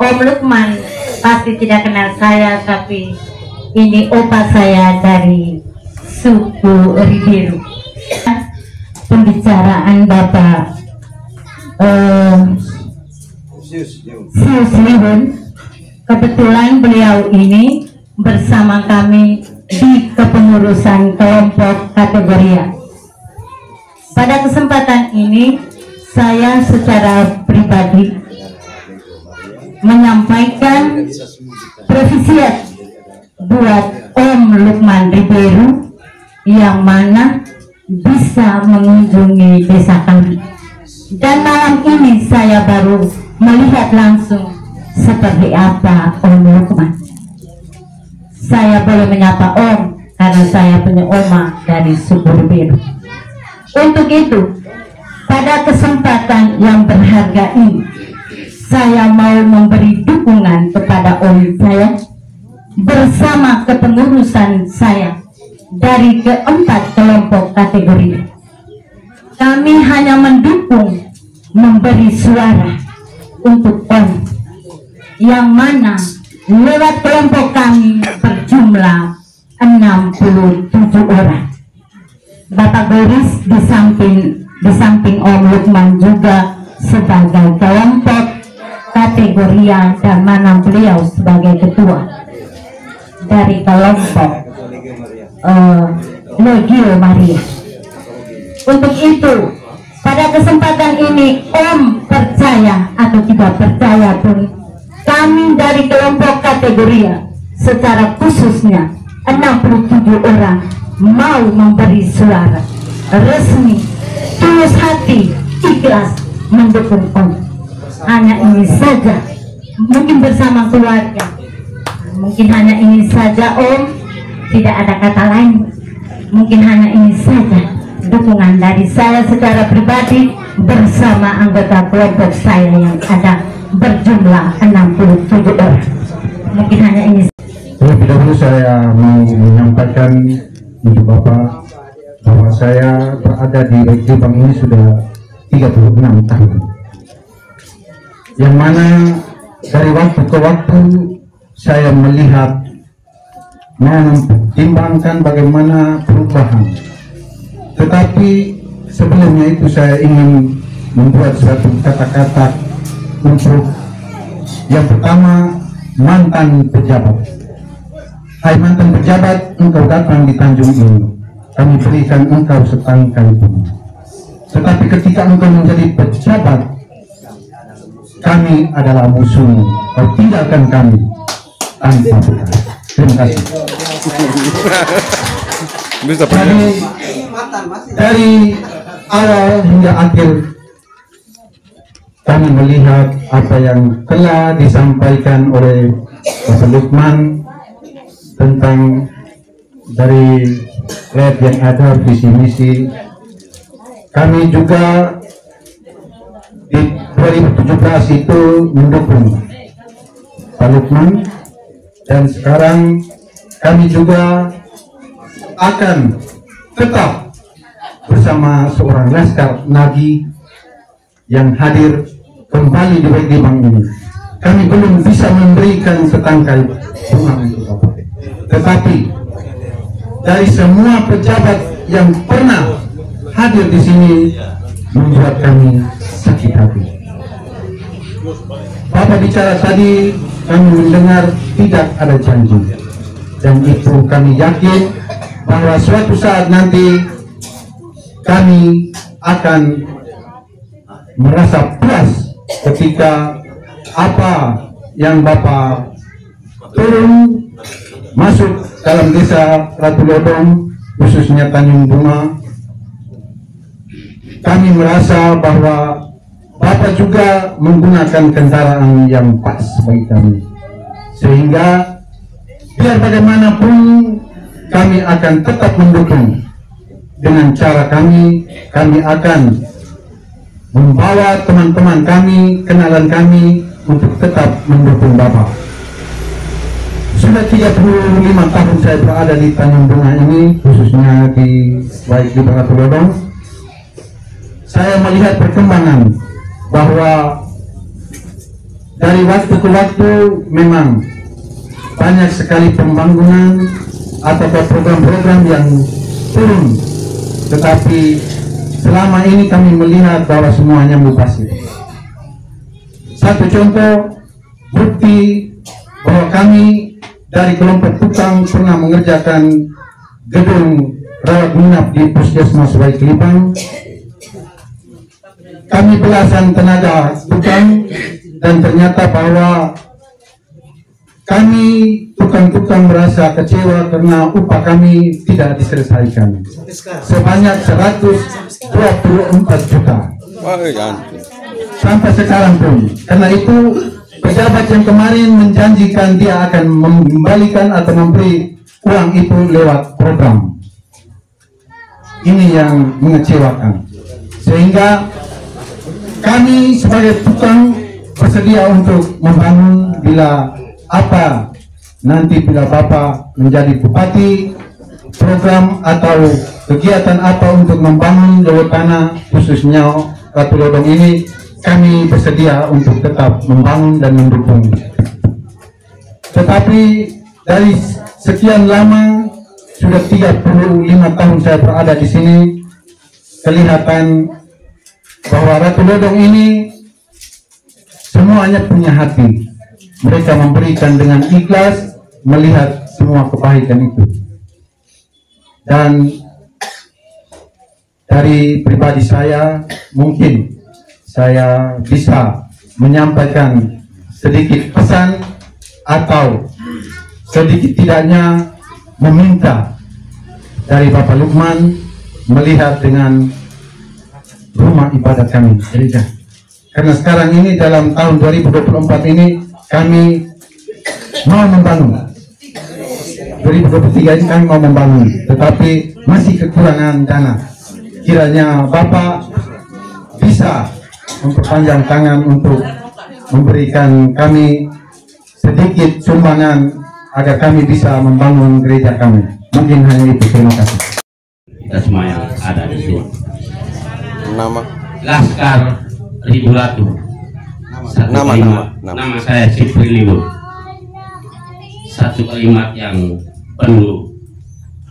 Om Lukman pasti tidak kenal saya, tapi ini opa saya dari suku Ribiru. Pembicaraan Bapak Sius Lihun, kebetulan beliau ini bersama kami di kepengurusan kelompok kategoria. Pada kesempatan ini saya secara pribadi menyampaikan profisiat buat Om Lukman Riberu yang mana bisa mengunjungi desa kami. Dan malam ini saya baru melihat langsung seperti apa Om Lukman. Saya boleh menyapa Om karena saya punya oma dari suku Riberu. Untuk itu, pada kesempatan yang berharga ini, saya mau memberi dukungan kepada Om saya bersama kepengurusan saya dari keempat kelompok kategori. Kami hanya mendukung, memberi suara untuk Om, yang mana lewat kelompok kami berjumlah 67 orang. Bapak Boris di samping Om Lukman juga sebagai kelompok kategoria, dan mana beliau sebagai ketua dari kelompok Legio Maria. Untuk itu, pada kesempatan ini Om percaya atau tidak percaya pun, kami dari kelompok kategoria secara khususnya 67 orang mau memberi suara resmi, tulus hati, ikhlas mendukung Om. Hanya ini saja, mungkin bersama keluarga, mungkin hanya ini saja Om, tidak ada kata lain, mungkin hanya ini saja dukungan dari saya secara pribadi bersama anggota kelompok saya yang ada berjumlah 67 orang. Mungkin hanya ini. Terlebih dahulu saya mau menyampaikan untuk Bapak bahwa saya berada di Jombang ini sudah 36 tahun, yang mana dari waktu ke waktu saya melihat, mempertimbangkan bagaimana perubahan. Tetapi sebelumnya itu saya ingin membuat suatu kata-kata untuk yang pertama, mantan pejabat. Hai mantan pejabat, engkau datang di Tanjung ini, kami berikan engkau setangkai bunga. Tetapi ketika engkau menjadi pejabat, kami adalah musuhmu. Kau tinggalkan kami tanpa bekas. Terima kasih. Dari awal hingga akhir kami melihat apa yang telah disampaikan oleh Bapak Lukman tentang dari lab yang ada, visi misi. Kami juga di 2017 itu mendukung Pak Lukman, dan sekarang kami juga akan tetap bersama seorang laskar Nagi yang hadir kembali di Jombang ini. Kami belum bisa memberikan setangkai bunga untuk Bapak, tetapi dari semua pejabat yang pernah hadir di sini membuat kami sakit hati. Bapak bicara tadi, kami mendengar tidak ada janji, dan itu kami yakin bahwa suatu saat nanti kami akan merasa puas ketika apa yang Bapak turun masuk dalam desa Ratu Lodong, khususnya Tanjung Bunga. Kami merasa bahwa Bapak juga menggunakan kendaraan yang pas bagi kami, sehingga biar bagaimanapun kami akan tetap mendukung dengan cara kami akan membawa teman-teman kami, kenalan kami untuk tetap mendukung Bapak. Sudah 35 tahun saya berada di Tanjung Bunga ini, khususnya di Ratu Lodong. Saya melihat perkembangan bahwa dari waktu ke waktu memang banyak sekali pembangunan atau program-program yang turun, tetapi selama ini kami melihat bahwa semuanya mubazir. Satu contoh bukti bahwa kami dari kelompok tukang pernah mengerjakan gedung rawat inap di Puskesmas Waikilipang. Kami belasan tenaga tukang, dan ternyata bahwa kami tukang-tukang merasa kecewa karena upah kami tidak diselesaikan sebanyak 124 juta sampai sekarang pun. Karena itu pejabat yang kemarin menjanjikan dia akan mengembalikan atau memberi uang itu lewat program. Ini yang mengecewakan, sehingga kami sebagai tukang bersedia untuk membangun nanti bila Bapak menjadi bupati, program atau kegiatan apa untuk membangun bawah tanah khususnya Ratu Lodong ini, kami bersedia untuk tetap membangun dan mendukung. Tetapi dari sekian lama, sudah 35 tahun saya berada di sini, kelihatan bahwa Ratu Lodong ini semuanya punya hati. Mereka memberikan dengan ikhlas melihat semua kebaikan itu. Dan dari pribadi saya, mungkin saya bisa menyampaikan sedikit pesan atau sedikit tidaknya meminta dari Bapak Lukman melihat dengan rumah ibadah kami, gereja. Karena sekarang ini dalam tahun 2024 ini kami mau membangun. 2023 ini kami mau membangun, tetapi masih kekurangan dana. Kiranya Bapak bisa memperpanjang tangan untuk memberikan kami sedikit sumbangan agar kami bisa membangun gereja kami. Mungkin hanya itu. Terima kasih. Kita semua yang ada di sini. Nama Laskar Ribulatu. Nama saya Sipri Limu. Satu kalimat yang penuh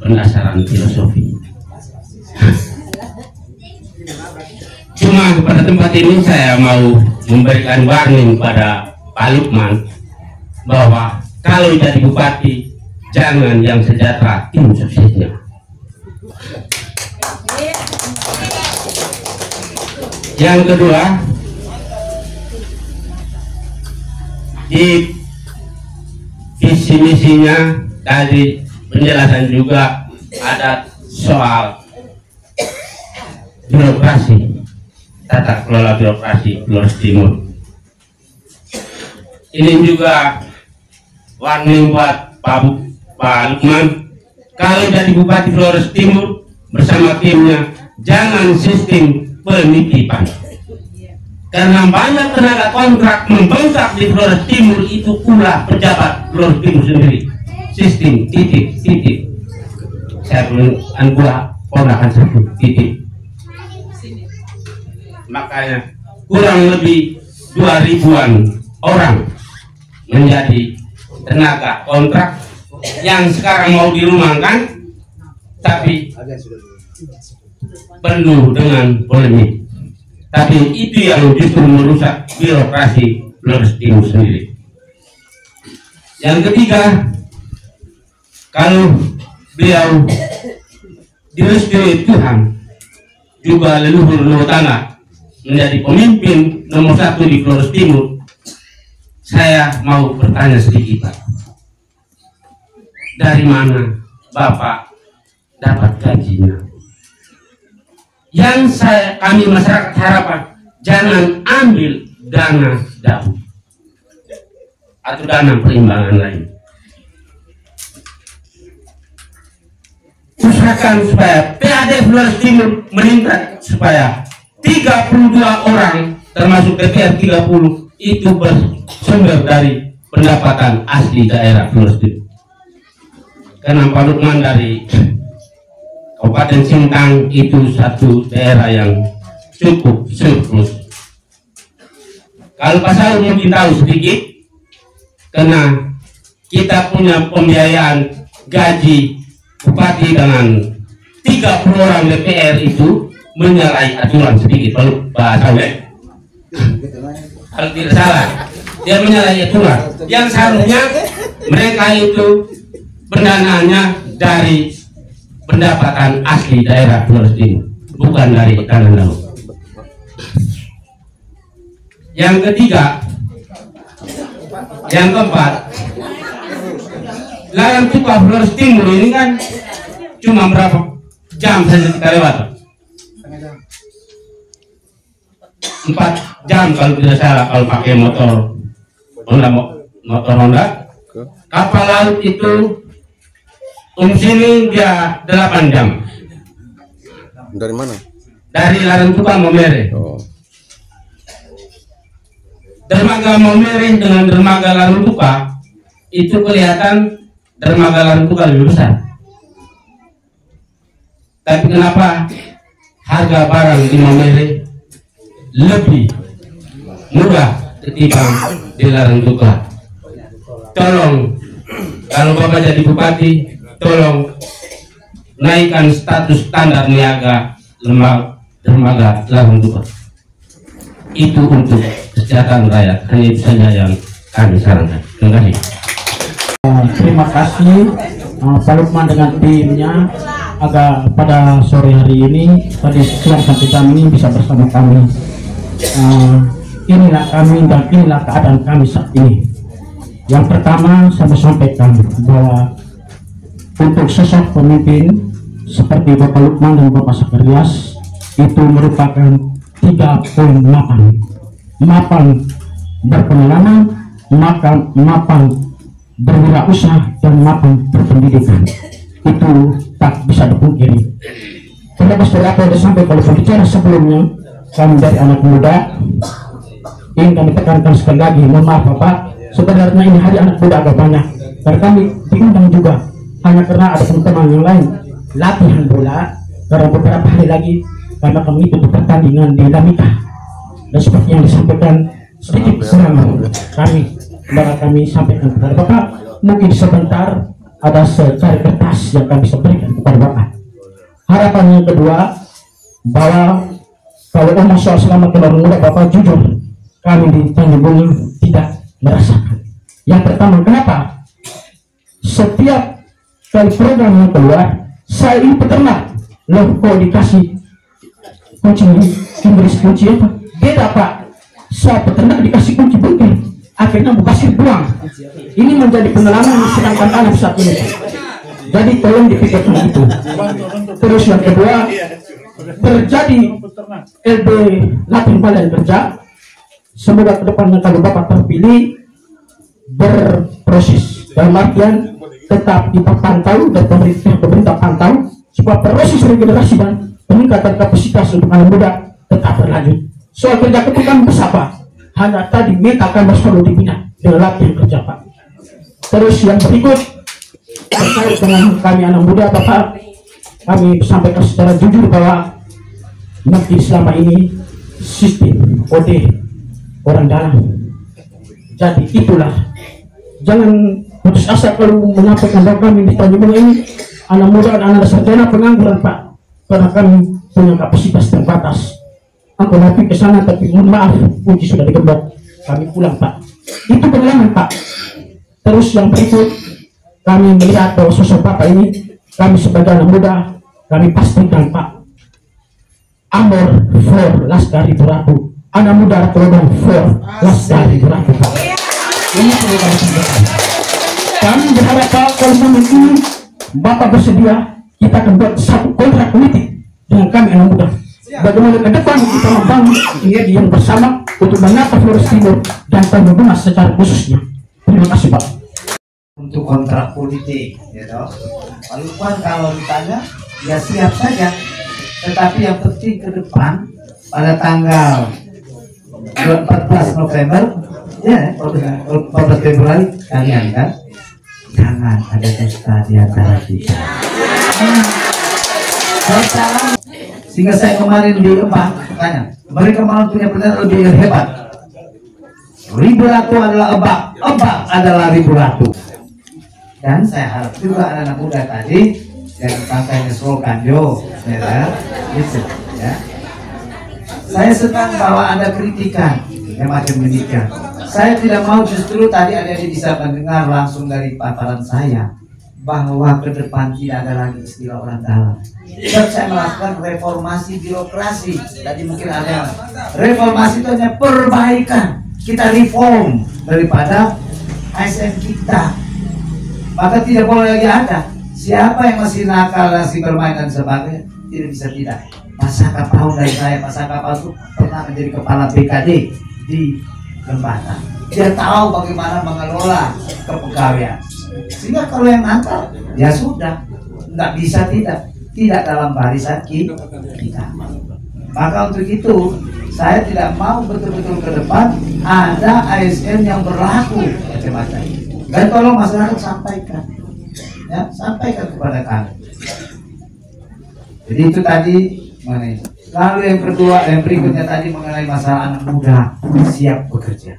pendasaran filosofi. Cuma pada tempat ini saya mau memberikan warning pada Pak Lukman bahwa kalau jadi bupati jangan yang sejahtera, tim suksesnya. Yang kedua, di visi misinya tadi penjelasan juga ada soal birokrasi, tata kelola birokrasi Flores Timur. Ini juga warning buat Pak Lukman, kalau jadi bupati Flores Timur bersama timnya jangan sistem penitipan, karena banyak tenaga kontrak membengkak di Flores Timur itu pula pejabat Flores Timur sendiri. Sistem titik. Saya belum ponakan satu titik. Makanya kurang lebih 2.000-an orang menjadi tenaga kontrak yang sekarang mau dirumahkan, tapi penuh dengan polemik. Tapi itu yang justru merusak birokrasi Flores Timur sendiri. Yang ketiga, kalau beliau direstui Tuhan, juga leluhur tanah menjadi pemimpin nomor 1 di Flores Timur, saya mau bertanya sedikit, Pak. Dari mana Bapak dapat gajinya? Yang kami masyarakat harapan, jangan ambil dana daun atau dana perimbangan lain. Usahakan supaya PAD Flores Timur meningkat, supaya 32 orang termasuk DPR 30 itu bersumber dari pendapatan asli daerah Flores Timur. Karena Pak Lukman dari Kabupaten Sintang itu satu daerah yang cukup surplus. Kalau Pak Saud mungkin tahu sedikit, karena kita punya pembiayaan gaji bupati dengan 30 orang DPR itu menyalahi aturan sedikit, Pak Saud. Kalau tidak salah, dia menyalahi aturan. Yang seharusnya mereka itu pendanaannya dari pendapatan asli daerah Flores Timur, bukan dari tanah laut. Yang ketiga, yang keempat, Ladang Tuka Flores Timur ini kan cuma berapa jam saja kita lewat, 4 jam kalau tidak salah kalau pakai motor Honda. Kapal laut itu sini dia 8 jam. Dari mana? Dari Ladang Tuka Momere. Oh. Dermaga Momere dengan dermaga Ladang Tuka itu kelihatan dermaga Ladang Tuka lebih besar. Tapi kenapa harga barang di Momere lebih murah ketimbang di Ladang Tuka? Tolong, kalau Bapak jadi bupati, tolong naikkan status standar niaga dermaga Ladang Tuka. Itu untuk kesejahteraan rakyat. Hanya itu saja yang kami sarankan. Terima kasih. Terima kasih Pak Lukman dengan timnya agak pada sore hari ini tadi siang sampai jam ini bisa bersama kami. Inilah kami dan inilah keadaan kami saat ini. Yang pertama saya sampaikan bahwa untuk sosok pemimpin seperti Bapak Lukman dan Bapak Sakarias itu merupakan 3 poin mapan berpengalaman, mapan berwirausaha dan mapan berpendidikan. Itu tak bisa dipungkiri. Terlepas dari apa yang disampaikan kalau berbicara sebelumnya, kami dari anak muda ingin kami tekankan sekali lagi, mohon maaf Bapak, sebenarnya ini hari anak muda agak banyak dan kami diundang juga hanya karena ada teman-teman yang lain latihan bola karena beberapa hari lagi karena kami itu pertandingan di Lamika dan seperti yang disampaikan sedikit serangan kami sampaikan kepada Bapak, mungkin sebentar ada secari kertas yang kami bisa berikan kepada Bapak. Harapan yang kedua bahwa kalau ngomong soal selamat orang muda Bapak, jujur kami di Tanjung Bunga tidak merasakan. Yang pertama, kenapa? Setiap kali program yang keluar, saya ini peternak loh kok dikasih kunci Inggris, kunci apa? Beda Pak, saya peternak dikasih kunci bunker, akhirnya Mubasir buang. Ini menjadi pengalaman sedangkan anak saat ini. Jadi tolong dipikirkan itu. Terus yang kedua, terjadi LB Latin Balen kerja. Semoga kedepannya kalau Bapak terpilih berproses dalam artian tetap dipantau dan pemerintah pantau supaya proses regenerasi dan peningkatan kapasitas untuk anak muda tetap berlanjut. Soal kerja kebutuhan besar Pak, hanya tadi meta akan selalu dibina dengan latihan kerja Pak. Terus yang berikut terkait dengan kami anak muda Bapak, kami sampaikan secara jujur bahwa mungkin selama ini sistem OD orang dalam. Jadi itulah, jangan putus asa kalau menyampaikan bahwa kami di Tanjung Bunga ini anak muda dan anak sarjana pengangguran Pak, karena kami punya kapasitas terbatas. Aku nanti ke sana tapi mohon maaf kunci sudah digembok, kami pulang Pak. Itu pengalaman Pak. Terus yang berikut kami melihat bahwa sosok Bapak ini, kami sebagai anak muda, kami pastikan Pak, Amor for Laskar Ibu Ratu, anak muda program for Laskar Ibu Ratu Pak. Ini perlu kami sampaikan. Kami berharap Pak, kalau momen ini Bapak bersedia, kita akan buat satu kontrak politik dengan kami anak muda. Bagaimana ke depan kita membangun energi yang bersama untuk menata Flores Timur dan Tanjung Bunga secara khususnya. Terima kasih Pak. Untuk kontrak politik, ya toh. Pak Lukman kalau ditanya, ya siap saja. Tetapi yang penting ke depan pada tanggal 14 November, ya 14 Februari kalian kan, jangan ada pesta di antara kita. Sehingga saya kemarin di Empang tanya, mereka malah punya pendapat lebih hebat. Ribu ratu adalah ebak adalah ribu ratu. Dan saya harap juga anak-anak muda tadi jangan sampai nyesolkan ya, gitu, ya. Saya senang bahwa ada kritikan yang macam demikian. Saya tidak mau justru tadi ada yang bisa mendengar langsung dari paparan saya bahwa ke depan tidak ada lagi istilah orang dalam. Dan saya melakukan reformasi birokrasi. Tadi mungkin ada yang reformasi itu hanya perbaikan. Kita reform daripada ASN kita. Maka tidak boleh lagi ada. Siapa yang masih nakal, masih bermain dan sebagainya, tidak bisa tidak. Pak Saka Pau dari saya, Pak Saka Pau itu pernah menjadi kepala BKD di Lembata. Dia tahu bagaimana mengelola kepegawaian. Sehingga kalau yang nakal, ya sudah, nggak bisa tidak dalam barisan kita. Maka untuk itu saya tidak mau betul-betul ke depan ada ASN yang berlaku macam-macam. Dan tolong masyarakat sampaikan, ya, sampaikan kepada kami. Jadi itu tadi mengenai. Lalu yang kedua, yang berikutnya tadi mengenai masalah anak muda siap bekerja.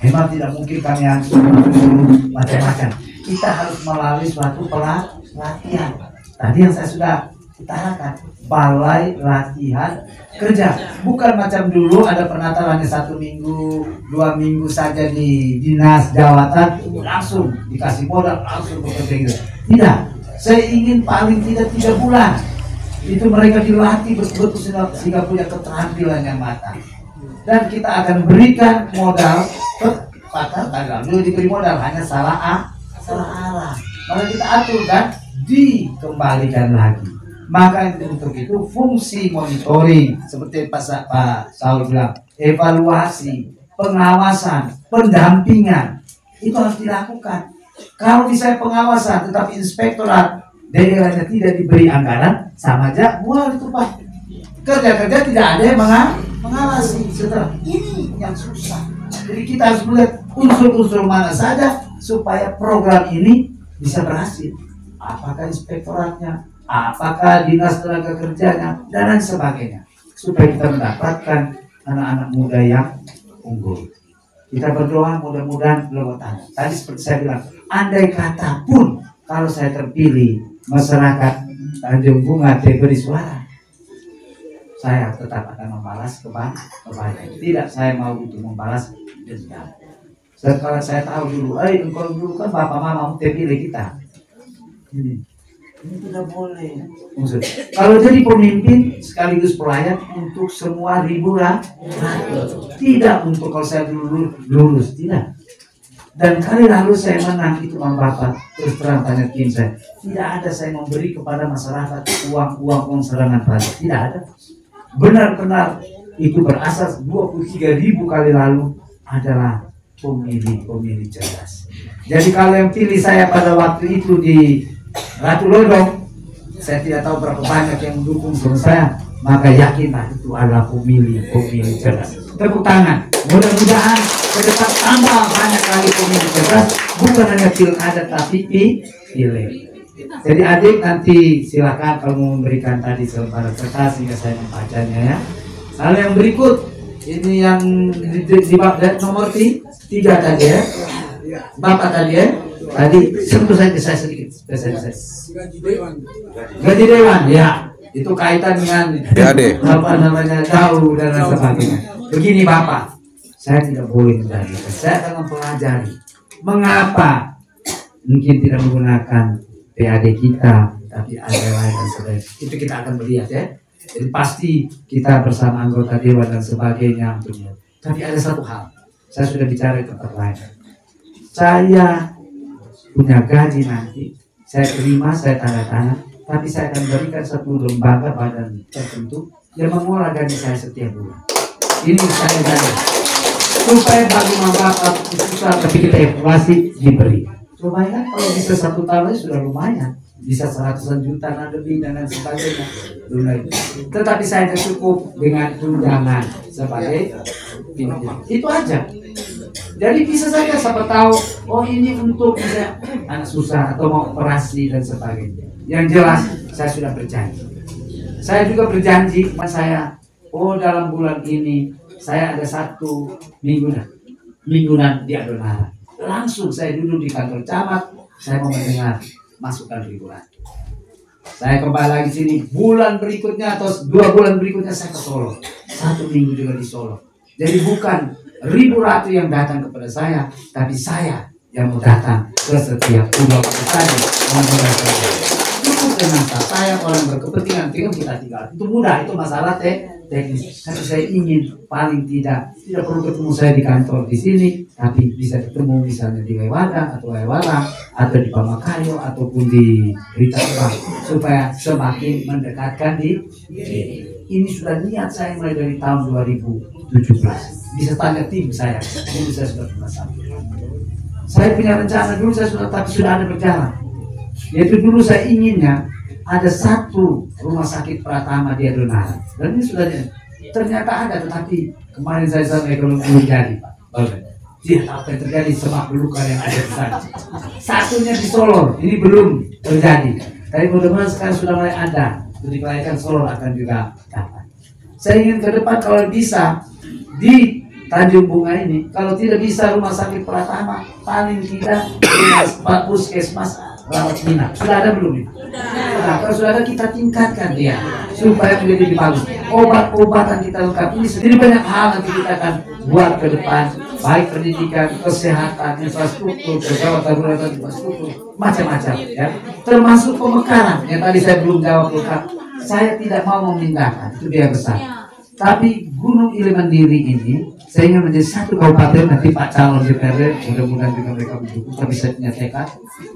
Memang tidak mungkin kami harus macam-macam. Kita harus melalui suatu pelatihan. Tadi yang saya sudah utarakan, balai latihan kerja. Bukan macam dulu ada penatalannya 1 minggu, 2 minggu saja di dinas jawatan langsung dikasih modal langsung bekerja gitu. Tidak, saya ingin paling tidak 3 bulan itu mereka dilatih betul-betul sehingga punya keterampilan yang matang. Dan kita akan berikan modal katakanlah dulu diberi modal hanya salah arah. Maka kita atur kan dikembalikan lagi. Maka untuk itu fungsi monitoring seperti Pak Saul bilang, evaluasi, pengawasan, pendampingan itu harus dilakukan. Kalau misalnya pengawasan tetapi inspektorat daerahnya tidak diberi anggaran, sama aja buang itu Pak. Kerja-kerja tidak ada yang mengawasi. Setelah ini yang susah. Jadi kita harus melihat unsur-unsur mana saja supaya program ini bisa berhasil. Apakah inspektoratnya, apakah dinas tenaga kerjanya, dan lain sebagainya, supaya kita mendapatkan anak-anak muda yang unggul. Kita berdoa mudah-mudahan lewat tadi seperti saya bilang, andai kata pun kalau saya terpilih masyarakat Tanjung Bunga diberi suara, saya tetap akan membalas kebaikan. Tidak, saya mau untuk membalas dendam. Sekarang saya tahu dulu, engkau dulu kan bapak mama terpilih kita. Ini tidak boleh. Kalau jadi pemimpin sekaligus pelayan untuk semua ribu rakyat, tidak untuk kalau saya dulu lulus, tidak. Dan kali lalu saya menang itu sama bapak, terus terang tanya tim saya, tidak ada saya memberi kepada masyarakat uang serangan pajak, tidak ada. Benar-benar itu berasas 23.000 kali lalu adalah pemilih cerdas. Jadi kalau yang pilih saya pada waktu itu di Ratu Lodong, saya tidak tahu berapa banyak yang mendukung saya, maka yakinlah itu adalah pemilih cerdas. Tepuk tangan. Mudah-mudahan ke depan tambah banyak kali pemilih cerdas, bukan hanya pilkada tapi pileg. Jadi adik nanti silakan kalau mau memberikan tadi selembaran kertas sehingga saya membacanya ya. Lalu yang berikut ini yang di nomor 3 tadi ya. Bapak tadi ya. Tadi sentuh saja saya sedikit. Gaji dewan ya. Itu kaitan dengan apa namanya jauh dan lain sebagainya. Begini Bapak, saya tidak boleh menjadikan. Saya akan mempelajari mengapa mungkin tidak menggunakan PAD kita, tapi ada lain dan sebagainya. Itu kita akan melihat ya. Jadi pasti kita bersama anggota dewan dan sebagainya. Tapi ada satu hal, saya sudah bicara di tempat lain. Saya punya gaji nanti, saya terima, saya tanda tangan, tapi saya akan berikan satu lembaga badan tertentu yang mengolah gaji saya setiap bulan. Ini saya janji supaya bagi bapak susah, tapi kita evaluasi diberi. Lumayan kalau bisa 1 tahun sudah lumayan, bisa 100-an juta lebih dan lain sebagainya. Tetapi saya tidak cukup dengan tunjangan sebagai itu aja. Jadi bisa saja siapa tahu, oh ini untuk bisa anak susah atau mau operasi dan sebagainya. Yang jelas saya sudah berjanji. Saya juga berjanji sama saya, oh dalam bulan ini saya ada 1 minggu mingguan di Adonara. Langsung saya duduk di kantor camat, saya mau mendengar masukan Ribuan. Saya kembali lagi sini bulan berikutnya atau 2 bulan berikutnya saya ke Solo. 1 minggu juga di Solo. Jadi bukan ribu ratu yang datang kepada saya, tapi saya yang mau datang ke setiap pulau saja. Cukup dengan saya orang berkepentingan dengan kita tinggal. Itu mudah, itu masalah teknis. Tapi saya ingin paling tidak perlu ketemu saya di kantor di sini, tapi bisa ketemu misalnya di Wewada atau Wewala atau di Pamakayo ataupun di Rita supaya semakin mendekatkan di ini sudah niat saya mulai dari tahun 2017. Bisa tanya tim saya, ini saya sudah pernah sampaikan. Saya punya rencana dulu saya sudah ada berjalan. Yaitu dulu saya inginnya ada 1 rumah sakit Pratama di Adonara. Dan ini sudah ternyata ada, tetapi kemarin saya sampaikan belum jadi, Pak. Tidak apa yang terjadi, semak belukar yang ada di sana. Satunya di Solo, ini belum terjadi. Tapi mudah-mudahan sekarang sudah mulai ada. Jadi kelaikan Solo akan juga dapat. Saya ingin ke depan kalau bisa di Tanjung Bunga ini, kalau tidak bisa rumah sakit Pratama, paling tidak puskesmas rawat inap. Sudah ada belum ini? Nah, kalau sudah ada kita tingkatkan dia supaya menjadi lebih bagus. Obat-obatan kita lengkap. Ini sendiri banyak hal nanti kita akan buat ke depan, baik pendidikan, kesehatan, infrastruktur, kesehatan, infrastruktur, macam-macam ya. Termasuk pemekaran yang tadi saya belum jawab lengkap. Saya tidak mau memindahkan, itu biaya besar. Tapi Gunung Ile Mandiri ini saya ingin menjadi 1 kabupaten, nanti Pak calon DPRD mudah-mudahan juga mereka mendukung, tapi saya punya tekad,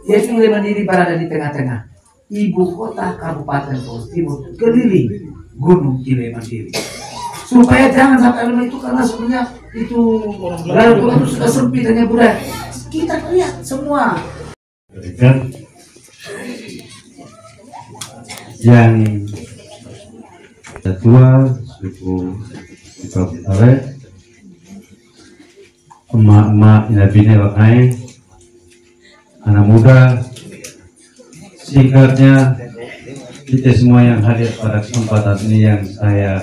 yaitu Ile Mandiri berada di tengah-tengah ibu kota Kabupaten Flores Timur, keliling Gunung Ile Mandiri, supaya jangan sampai elemen itu, karena sebenarnya itu lalu itu sudah sempit hanya budaya, kita lihat semua yang tua suku Utara, emak-emak inabine wakai, anak muda, singkatnya kita semua yang hadir pada kesempatan ini yang saya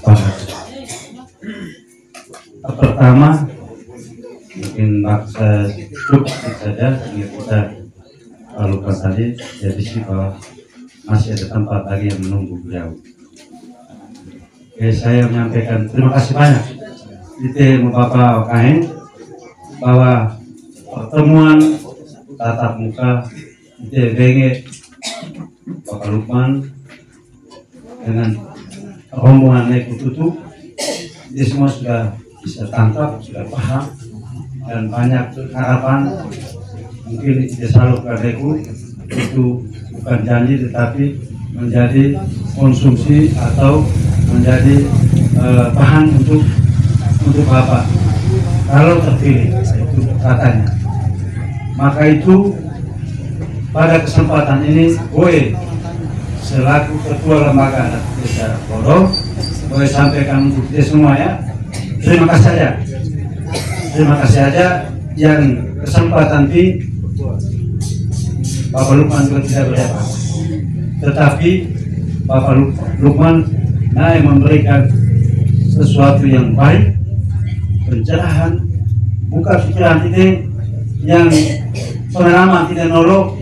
bahas. Pertama, mungkin saya cukup saja sehingga kita lakukan tadi, jadi sih bahwa masih ada tempat lagi yang menunggu beliau. Oke, saya menyampaikan terima kasih banyak kita Bapak Wakain bahwa pertemuan tatap muka kita benge Bapak Lukman dengan rombongan Neku Tutu, dia semua sudah bisa tangkap, sudah paham, dan banyak harapan. Mungkin tidak selalu ke Neku itu bukan janji tetapi menjadi konsumsi atau menjadi bahan untuk Bapak kalau terpilih, itu katanya. Maka itu pada kesempatan ini boleh selaku ketua lembaga adat desa Bodo boleh sampaikan untuk kita semua ya, terima kasih aja yang kesempatan di Bapak Lukman juga tidak berapa, tetapi Bapak Lukman memberikan sesuatu yang baik, pencerahan, buka pikiran kita yang pengalaman tidak nolok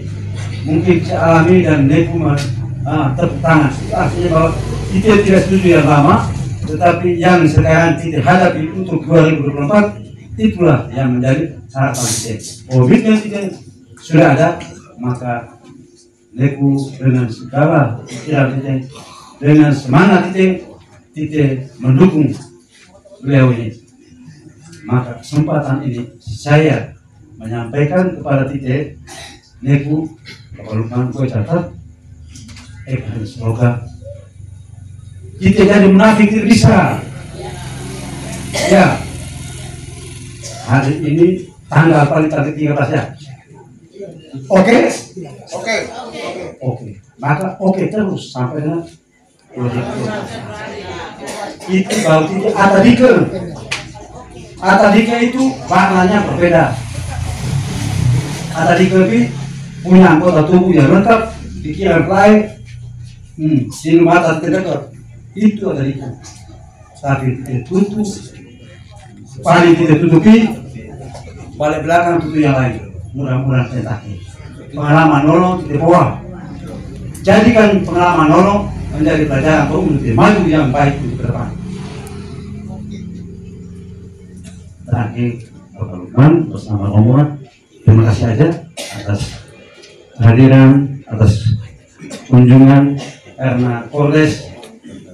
mungkin bisa alami dan Neku tepuk tangan. Itu artinya bahwa kita tidak setuju yang lama, tetapi yang sekarang kita hadapi untuk 2024 itulah yang menjadi harapan kita. Komitmen kita sudah ada, maka Neku dengan segala pikiran kita, dengan semangat kita mendukung beliau ini. Maka kesempatan ini saya menyampaikan kepada Tite Neku, Bapak Lukman, gue catat, semoga kita jadi munafik tidak bisa. Ya, hari ini tanggal paling tanggal 13 ya. Oke. Maka oke terus sampai dengan itu baru itu Atadika itu warnanya berbeda. Atadika itu punya anggota tubuh yang lengkap, pikiran lain, sini mata terdekat, itu Atadika. Tapi tutup paling kita tutupi, balik belakang tutup yang lain. Mudah-mudahan tentaki. Pengalaman nolong kita bawa. Jadikan pengalaman nolong menjadi pelajaran untuk maju yang baik untuk ke depan. Terakhir, Bapak Lukman bersama rombongan, terima kasih aja atas kehadiran, atas kunjungan karena Polres,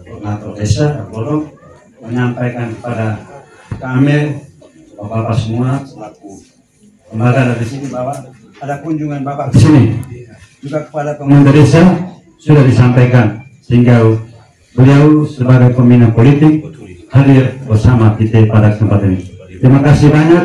koordinator desa, Bolong menyampaikan kepada kami, Bapak-bapak semua selaku lembaga dari sini bahwa ada kunjungan Bapak ke sini. Juga kepada pemerintah desa sudah disampaikan sehingga beliau sebagai pembina politik hadir bersama kita pada kesempatan ini. Terima kasih banyak.